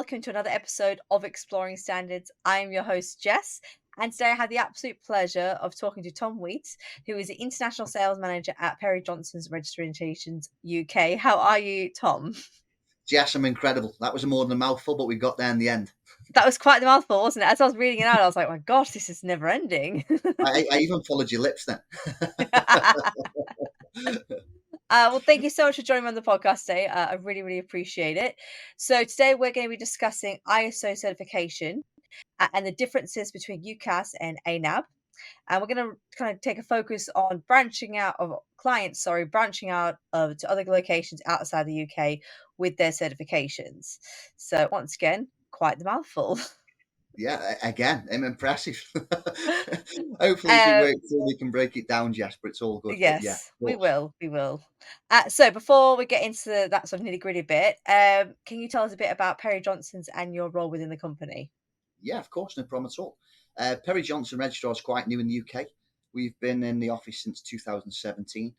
welcome to another episode of Exploring Standards. I'm your host, Jess, and today I have the absolute pleasure of talking to Tom Wheat, who is the International Sales Manager at Perry Johnson's Registrations UK. How are you, Tom? Jess, I'm incredible. That was more than a mouthful, but we got there in the end. That was quite the mouthful, wasn't it? As I was reading it out, I was like, my gosh, this is never ending. I even followed your lips then. Well, thank you so much for joining me on the podcast today. I really, really appreciate it. So today we're going to be discussing ISO certification and the differences between UKAS and ANAB. And we're going to kind of take a focus on branching out to other locations outside the UK with their certifications. So once again, quite the mouthful. Yeah, again, I'm impressive. Hopefully, as we work through, we can break it down, Jess, but it's all good. Yes, Yeah, we will. So before we get into that sort of nitty-gritty bit, can you tell us a bit about Perry Johnson's and your role within the company? Yeah, of course, no problem at all. Perry Johnson Registrar is quite new in the UK. We've been in the office since 2017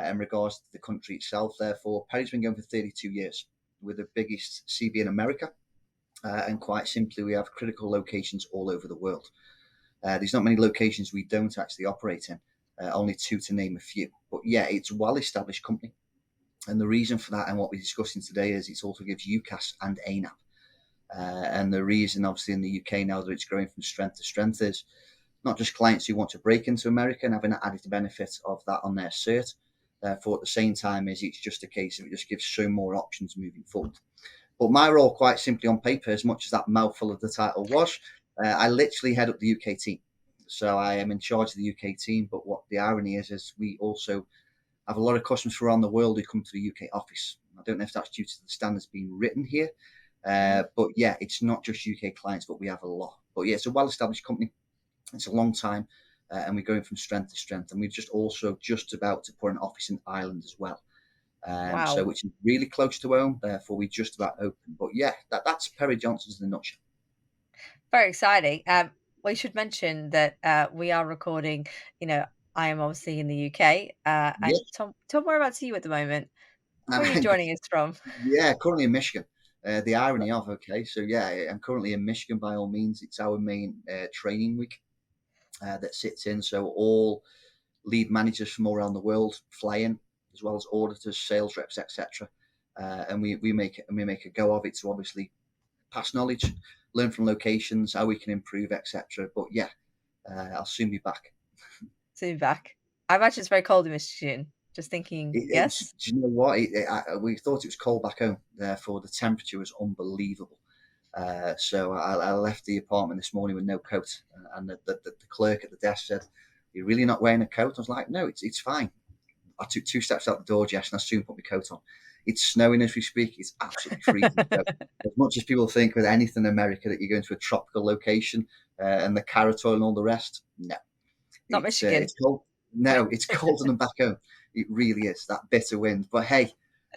in regards to the country itself. Therefore, Perry's been going for 32 years. We're the biggest CB in America. And quite simply, we have critical locations all over the world. There's not many locations we don't actually operate in, only two to name a few. But yeah, it's a well-established company. And the reason for that and what we're discussing today is it also gives UKAS and ANAB. And the reason, obviously, in the UK now that it's growing from strength to strength is not just clients who want to break into America and having an added benefit of that on their cert. Therefore, at the same time, it's just a case of it just gives so more options moving forward. But my role, quite simply on paper, as much as that mouthful of the title was, I literally head up the UK team. So I am in charge of the UK team. But what the irony is we also have a lot of customers from around the world who come to the UK office. I don't know if that's due to the standards being written here. But yeah, it's not just UK clients, but we have a lot. But yeah, it's a well-established company. It's a long time. And we're going from strength to strength. And we're just about to put an office in Ireland as well. Wow. So which is really close to home, therefore we just about open. But yeah, that's Perry Johnson's in a nutshell. Very exciting. We should mention that we are recording, I am obviously in the UK. And Yeah. Tom, whereabouts are you at the moment? Where are you joining us from? Yeah, currently in Michigan. The irony of, so yeah, I'm currently in Michigan by all means. It's our main training week that sits in. So all lead managers from all around the world fly in, as well as auditors, sales reps, etc. And we make a go of it to obviously pass knowledge, learn from locations, how we can improve, etc. But yeah, I'll soon be back. Soon back. I imagine it's very cold in Michigan. Just thinking, yes. Do you know what? We thought it was cold back home. Therefore, the temperature was unbelievable. So I left the apartment this morning with no coat, and the clerk at the desk said, "You're really not wearing a coat?" I was like, "No, it's fine." I took 2 steps out the door, Jess, and I soon put my coat on. It's snowing as we speak. It's absolutely freezing. So, as much as people think with anything in America that you're going to a tropical location and the carrot oil and all the rest, no. Not Michigan. It's cold. No, it's colder than back home. It really is, that bitter wind. But hey,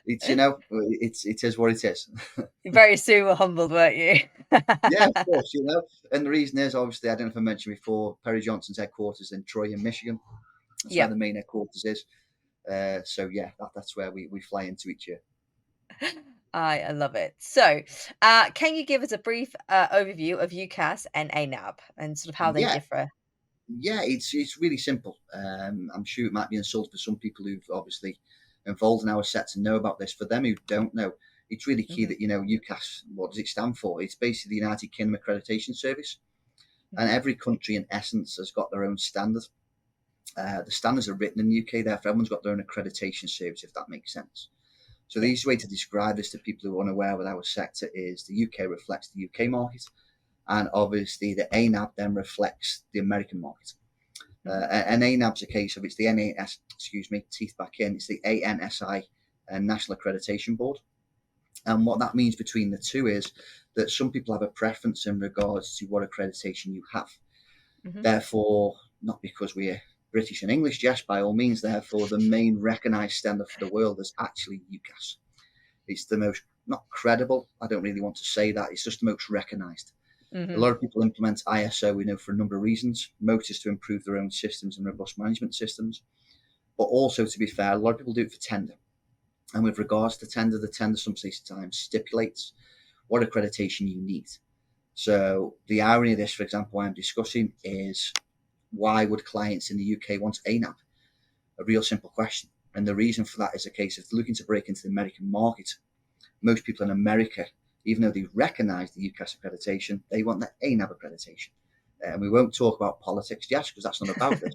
it is what it is. You very soon were humbled, weren't you? Yeah, of course, And the reason is, obviously, I don't know if I mentioned before, Perry Johnson's headquarters in Troy in Michigan. That's where the main headquarters is. So yeah, that's where we fly into each year. I love it. So, can you give us a brief overview of UKAS and ANAB and sort of how they differ? Yeah, it's really simple. I'm sure it might be insulting for some people who've obviously involved in our set to know about this. For them who don't know, it's really key that UKAS. What does it stand for? It's basically the United Kingdom Accreditation Service, and every country in essence has got their own standard. The standards are written in the UK, therefore everyone's got their own accreditation service, if that makes sense. So the easy way to describe this to people who are unaware with our sector is the UK reflects the UK market, and obviously the ANAB then reflects the American market. And ANAB's a case of it's the teeth back in, it's the ANSI National Accreditation Board. And what that means between the two is that some people have a preference in regards to what accreditation you have. Therefore, not because we're British and English, Jess, by all means, therefore, the main recognised standard for the world is actually UKAS. It's the most, not credible, I don't really want to say that, it's just the most recognised. A lot of people implement ISO, we know, for a number of reasons. Most is to improve their own systems and robust management systems. But also, to be fair, a lot of people do it for tender. And with regards to tender, the tender sometimes stipulates what accreditation you need. So the irony of this, for example, I'm discussing is, why would clients in the UK want ANAB? A real simple question. And the reason for that is a case of looking to break into the American market. Most people in America, even though they recognise the UKAS accreditation, they want the ANAB accreditation. And we won't talk about politics, Jess, because that's not about this.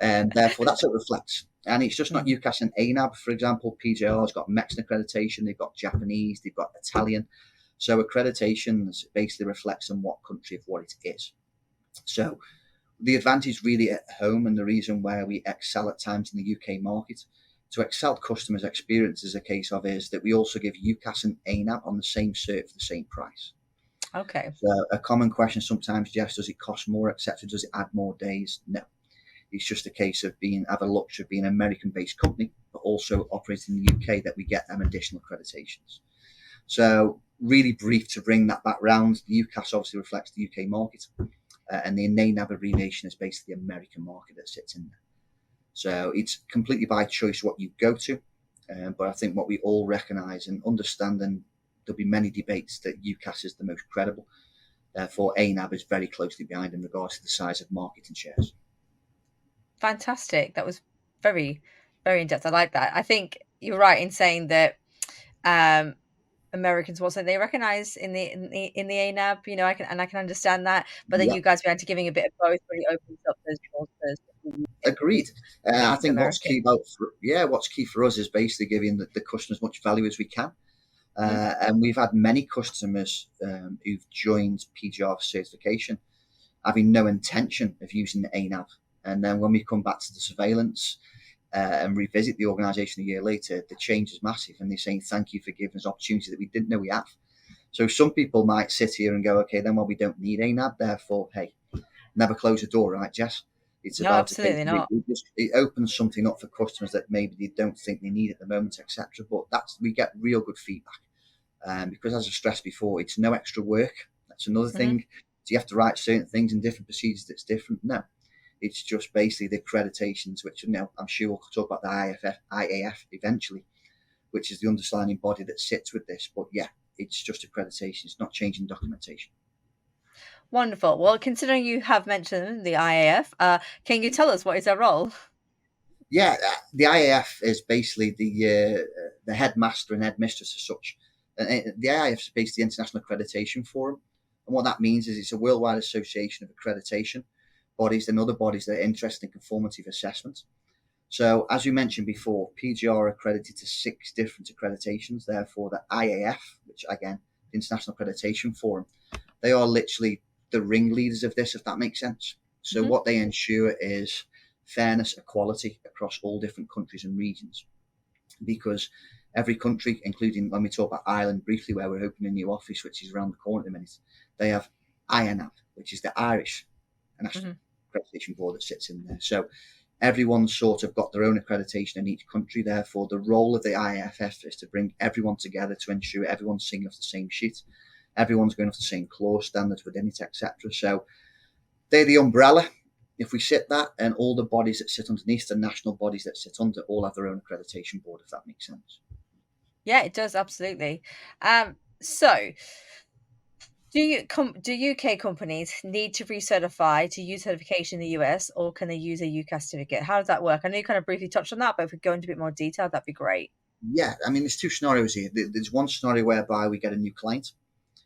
And therefore, that's what it reflects. And it's just not UKAS and ANAB. For example, PJR's got Mexican accreditation, they've got Japanese, they've got Italian. So accreditations basically reflects on what country of what it is. So the advantage really at home, and the reason where we excel at times in the UK market, to excel customers' experience is a case of is that we also give UKAS and ANAB on the same cert for the same price. Okay. So a common question sometimes, Jess, does it cost more, etc.? Does it add more days? No. It's just a case of have a luxury of being an American-based company, but also operating in the UK, that we get them additional accreditations. So really brief to bring that back round. The UKAS obviously reflects the UK market, and the ANAB abbreviation is basically the American market that sits in there. So it's completely by choice what you go to, but I think what we all recognise and understand, and there'll be many debates, that UKAS is the most credible. Therefore, ANAB is very closely behind in regards to the size of market and shares. Fantastic. That was very, very in-depth. I like that. I think you're right in saying that Americans wasn't they recognize in the ANAB, I can understand that. But then Yeah, you guys behind to giving a bit of both really opens up those doors for agreed. I think what's American. what's key for us is basically giving the customer as much value as we can. Mm-hmm. And we've had many customers who've joined PGR certification having no intention of using the ANAB. And then when we come back to the surveillance and revisit the organisation a year later, the change is massive. And they're saying, thank you for giving us opportunity that we didn't know we have. So some people might sit here and go, okay, then we don't need ANAB. Therefore, hey, never close the door, right, Jess? It's No, about absolutely not. it opens something up for customers that maybe they don't think they need at the moment, etc. But we get real good feedback. Because as I stressed before, it's no extra work. That's another thing. Do you have to write certain things in different procedures that's different? No. It's just basically the accreditations, which I'm sure we'll talk about the IAF eventually, which is the underlying body that sits with this. But yeah, it's just accreditation. It's not changing documentation. Wonderful. Well, considering you have mentioned the IAF, can you tell us what is their role? Yeah, the IAF is basically the headmaster and headmistress as such. The IAF is basically the International Accreditation Forum. And what that means is it's a worldwide association of accreditation bodies and other bodies that are interested in conformity of assessment. So, as you mentioned before, PGR are accredited to 6 different accreditations. Therefore, the IAF, which again, the International Accreditation Forum, they are literally the ringleaders of this, if that makes sense. So, what they ensure is fairness, equality across all different countries and regions. Because every country, including when we talk about Ireland briefly, where we're opening a new office, which is around the corner at the minute, they have IANAB, which is the Irish National Accreditation Board that sits in there. So everyone's sort of got their own accreditation in each country. Therefore, the role of the IAFF is to bring everyone together to ensure everyone's singing off the same sheet, everyone's going off the same clause standards within it, etc. So they're the umbrella. If we sit that, and all the bodies that sit underneath, the national bodies that sit under, all have their own accreditation board, if that makes sense. Yeah, it does, absolutely. So do UK companies need to recertify to use certification in the US, or can they use a UKAS certificate? How does that work? I know you kind of briefly touched on that, but if we go into a bit more detail, that'd be great. Yeah, I mean, there's 2 scenarios here. There's one scenario whereby we get a new client,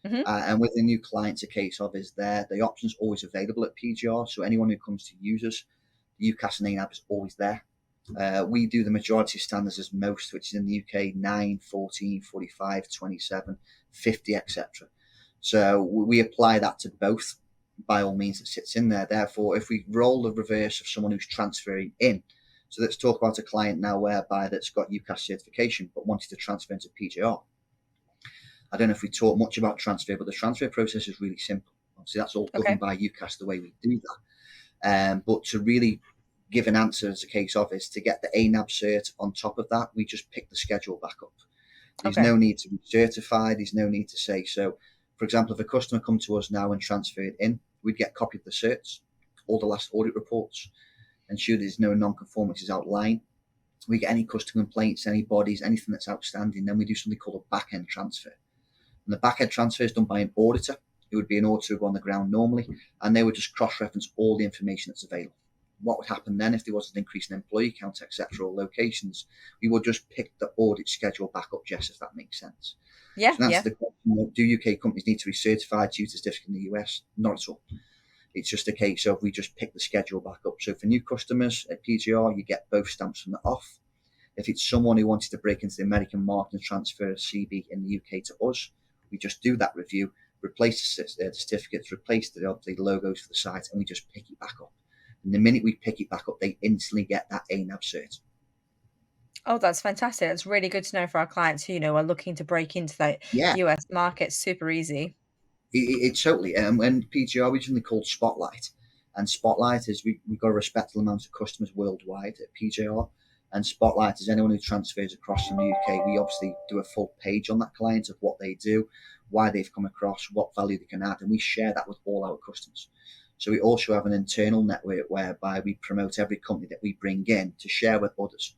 and with the new client, a case of is there the options always available at PGR. So anyone who comes to use us, the UKAS and ANAB is always there. We do the majority of standards as most, which is in the UK 9, 14, 45, 27, 50, etc. So we apply that to both by all means that sits in there. Therefore, if we roll the reverse of someone who's transferring in, so let's talk about a client now whereby that's got UKAS certification but wanted to transfer into PGR. I don't know if we talk much about transfer, but the transfer process is really simple. Obviously, that's all governed by UKAS the way we do that. But to really give an answer as a case of is to get the ANAB cert on top of that, we just pick the schedule back up. There's no need to be certified. There's no need to say. So, for example, if a customer come to us now and transferred in, we'd get a copy of the certs, all the last audit reports, ensure there's no non-conformances outlined. We get any customer complaints, any bodies, anything that's outstanding, then we do something called a back-end transfer. And the back-end transfer is done by an auditor. It would be an auditor on the ground normally, and they would just cross-reference all the information that's available. What would happen then if there was an increase in employee count, etc., or locations? We would just pick the audit schedule back up, Jess, if that makes sense. Yeah, So that's yeah. the question: do UK companies need to be certified due to certificate in the US? Not at all. It's just a case of we just pick the schedule back up. So for new customers at PGR, you get both stamps from the off. If it's someone who wanted to break into the American market and transfer a CB in the UK to us, we just do that review, replace the certificates, replace the logos for the site, and we just pick it back up. And the minute we pick it back up, they instantly get that ANAB cert. Oh, that's fantastic. That's really good to know for our clients who, are looking to break into that Yeah, US market. Super easy. it's totally. And PGR originally called Spotlight, and Spotlight is we've got a respectable amount of customers worldwide at PGR. And Spotlight is anyone who transfers across from the UK. We obviously do a full page on that client of what they do, why they've come across, what value they can add, and we share that with all our customers. So we also have an internal network whereby we promote every company that we bring in to share with others.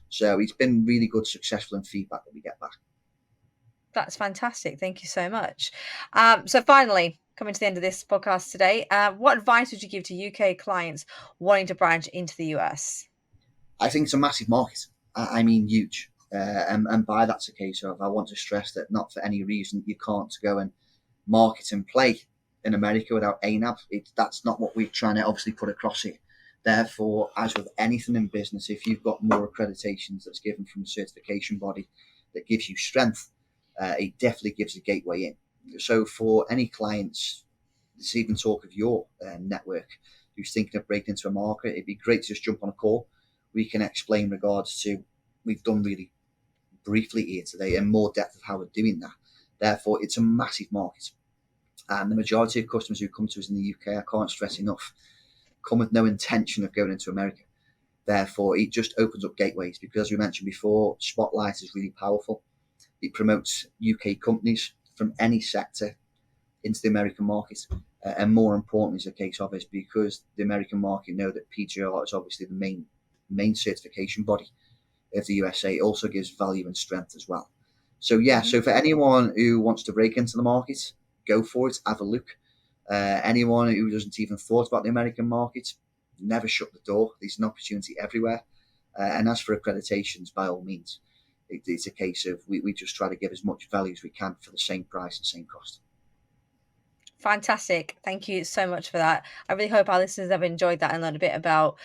So it's been really good, successful, and feedback that we get back. That's fantastic. Thank you so much. So finally, coming to the end of this podcast today, what advice would you give to UK clients wanting to branch into the US? I think it's a massive market. I mean, huge. And by that's a case of I want to stress that not for any reason you can't go and market and play in America without ANAB. That's not what we're trying to obviously put across here. Therefore, as with anything in business, if you've got more accreditations that's given from a certification body that gives you strength, it definitely gives a gateway in. So for any clients, let's even talk of your network who's thinking of breaking into a market, it'd be great to just jump on a call. We can explain regards to, we've done really briefly here today in more depth of how we're doing that. Therefore, it's a massive market. And the majority of customers who come to us in the UK, I can't stress enough, come with no intention of going into America. Therefore, it just opens up gateways because, as we mentioned before, Spotlight is really powerful. It promotes UK companies from any sector into the American market. And more importantly, is a case of is because the American market know that PGR is obviously the main certification body of the USA. It also gives value and strength as well. So yeah, so for anyone who wants to break into the market, go for it, have a look. Anyone who doesn't even thought about the American market, never shut the door. There's an opportunity everywhere. And as for accreditations, by all means, it's a case of we just try to give as much value as we can for the same price and same cost. Fantastic. Thank you so much for that. I really hope our listeners have enjoyed that and learned a bit about,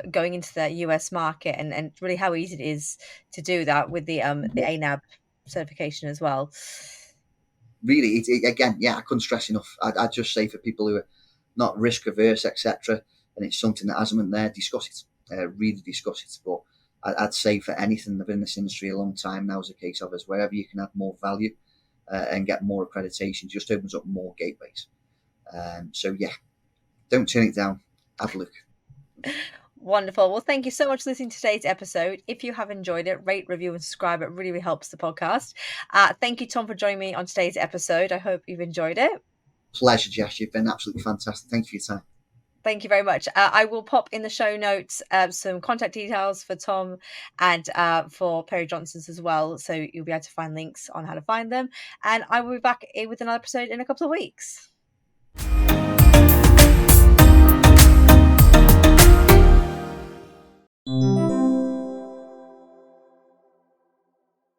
going into the US market and really how easy it is to do that with the ANAB certification as well. Really, again, yeah, I couldn't stress enough. I'd just say for people who are not risk averse, etc., and it's something that hasn't been there, discuss it. Really discuss it. But I'd say for anything, I've been in this industry a long time now, is a case of us wherever you can add more value and get more accreditation, just opens up more gateways. So yeah, don't turn it down. Have a look. Wonderful. Well, thank you so much for listening to today's episode. If you have enjoyed it, rate, review, and subscribe. It really, really helps the podcast. Thank you, Tom, for joining me on today's episode. I hope you've enjoyed it. Pleasure, Jess. You've been absolutely fantastic. Thank you for your time. Thank you very much. I will pop in the show notes some contact details for Tom and for Perry Johnson's as well. So you'll be able to find links on how to find them. And I will be back with another episode in a couple of weeks.